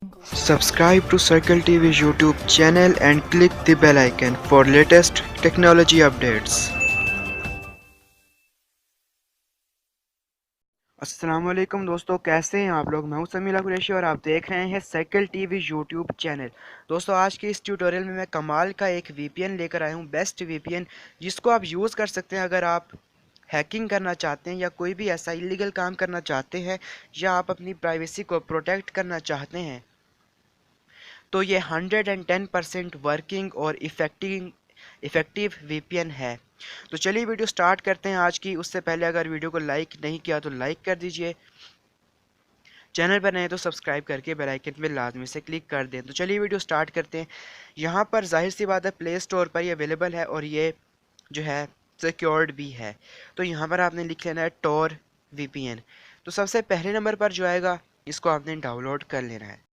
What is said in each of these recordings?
Subscribe to Circle TV YouTube channel and click the bell icon for latest technology updates. अस्सलाम वालेकुम दोस्तों, कैसे हैं आप लोग। मैं हूं समीला कुरैशी और आप देख रहे हैं सर्कल टीवी यूट्यूब चैनल। दोस्तों, आज के इस ट्यूटोरियल में मैं कमाल का एक वीपीएन लेकर आया हूं, बेस्ट वीपीएन, जिसको आप यूज़ कर सकते हैं अगर आप हैकिंग करना चाहते हैं या कोई भी ऐसा इलीगल काम करना चाहते हैं या आप अपनी प्राइवेसी को प्रोटेक्ट करना चाहते हैं। तो ये 110% वर्किंग और इफ़ेक्टिव वीपीएन है। तो चलिए वीडियो स्टार्ट करते हैं आज की। उससे पहले अगर वीडियो को लाइक नहीं किया तो लाइक कर दीजिए, चैनल पर नए तो सब्सक्राइब करके बेल आइकन पे लाजमी से क्लिक कर दें। तो चलिए वीडियो स्टार्ट करते हैं। यहाँ पर जाहिर सी बात है प्ले स्टोर पर ये अवेलेबल है और ये जो है सिक्योर्ड भी है। तो यहाँ पर आपने लिख लेना है टॉर वीपीएन। तो सबसे पहले नंबर पर जो आएगा इसको आपने डाउनलोड कर लेना है।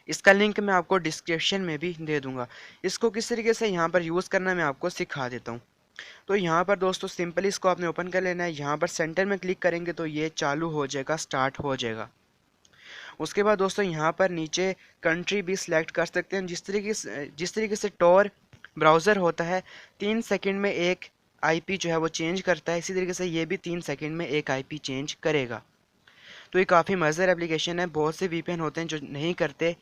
इसका लिंक मैं आपको डिस्क्रिप्शन में भी दे दूंगा। इसको किस तरीके से यहाँ पर यूज़ करना मैं आपको सिखा देता हूँ। तो यहाँ पर दोस्तों सिंपली इसको आपने ओपन कर लेना है। यहाँ पर सेंटर में क्लिक करेंगे तो ये चालू हो जाएगा, स्टार्ट हो जाएगा। उसके बाद दोस्तों यहाँ पर नीचे कंट्री भी सिलेक्ट कर सकते हैं। जिस तरीके से टॉर ब्राउज़र होता है 3 सेकंड में एक आईपी जो है वो चेंज करता है, इसी तरीके से ये भी 3 सेकंड में एक आईपी चेंज करेगा। तो ये काफ़ी मज़ेदार एप्लीकेशन है। बहुत से वीपीएन होते हैं जो नहीं करते।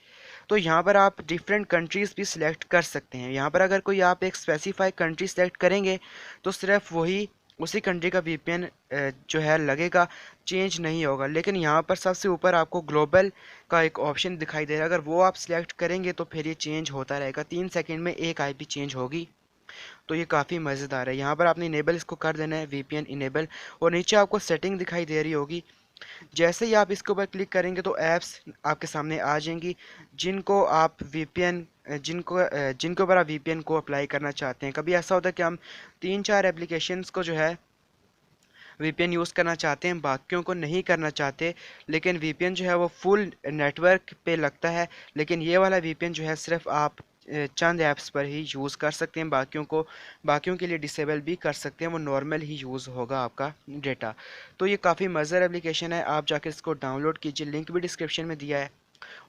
तो यहाँ पर आप डिफरेंट कंट्रीज़ भी सिलेक्ट कर सकते हैं। यहाँ पर अगर कोई आप एक स्पेसिफाई कंट्री सेलेक्ट करेंगे तो सिर्फ वही उसी कंट्री का वीपीएन जो है लगेगा, चेंज नहीं होगा। लेकिन यहाँ पर सबसे ऊपर आपको ग्लोबल का एक ऑप्शन दिखाई दे रहा है, अगर वो आप सिलेक्ट करेंगे तो फिर ये चेंज होता रहेगा, 3 सेकंड में एक आईपी चेंज होगी। तो ये काफ़ी मज़ेदार है। यहाँ पर आपने इनेबल इसको कर देना है, वीपीएन इनेबल, और नीचे आपको सेटिंग दिखाई दे रही होगी। जैसे ही आप इसके ऊपर क्लिक करेंगे तो ऐप्स आपके सामने आ जाएंगी जिनको आप वीपीएन जिनके ऊपर आप वीपीएन को अप्लाई करना चाहते हैं। कभी ऐसा होता है कि हम 3-4 एप्लीकेशंस को जो है वीपीएन यूज़ करना चाहते हैं, बाकियों को नहीं करना चाहते, लेकिन वीपीएन जो है वो फुल नेटवर्क पे लगता है। लेकिन ये वाला वीपीएन जो है सिर्फ आप चंद ऐप्स पर ही यूज़ कर सकते हैं, बाकियों के लिए डिसेबल भी कर सकते हैं, वो नॉर्मल ही यूज़ होगा आपका डेटा। तो ये काफ़ी मज़ेदार एप्लीकेशन है, आप जाकर इसको डाउनलोड कीजिए, लिंक भी डिस्क्रिप्शन में दिया है,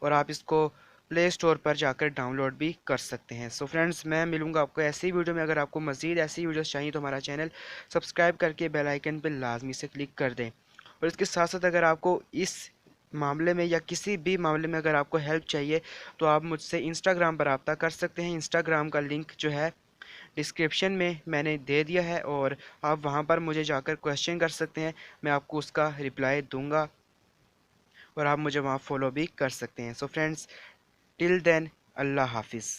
और आप इसको प्ले स्टोर पर जाकर डाउनलोड भी कर सकते हैं। सो फ्रेंड्स, मैं मिलूंगा आपको ऐसी वीडियो में। अगर आपको मज़ीद ऐसी वीडियोस चाहिए तो हमारा चैनल सब्सक्राइब करके बेल आइकन पर लाजमी से क्लिक कर दें। और इसके साथ साथ अगर आपको इस मामले में या किसी भी मामले में अगर आपको हेल्प चाहिए तो आप मुझसे इंस्टाग्राम पर रब्ता कर सकते हैं। इंस्टाग्राम का लिंक जो है डिस्क्रिप्शन में मैंने दे दिया है, और आप वहां पर मुझे जाकर क्वेश्चन कर सकते हैं, मैं आपको उसका रिप्लाई दूंगा, और आप मुझे वहाँ फॉलो भी कर सकते हैं। सो फ्रेंड्स, टिल देन, अल्लाह हाफिज़।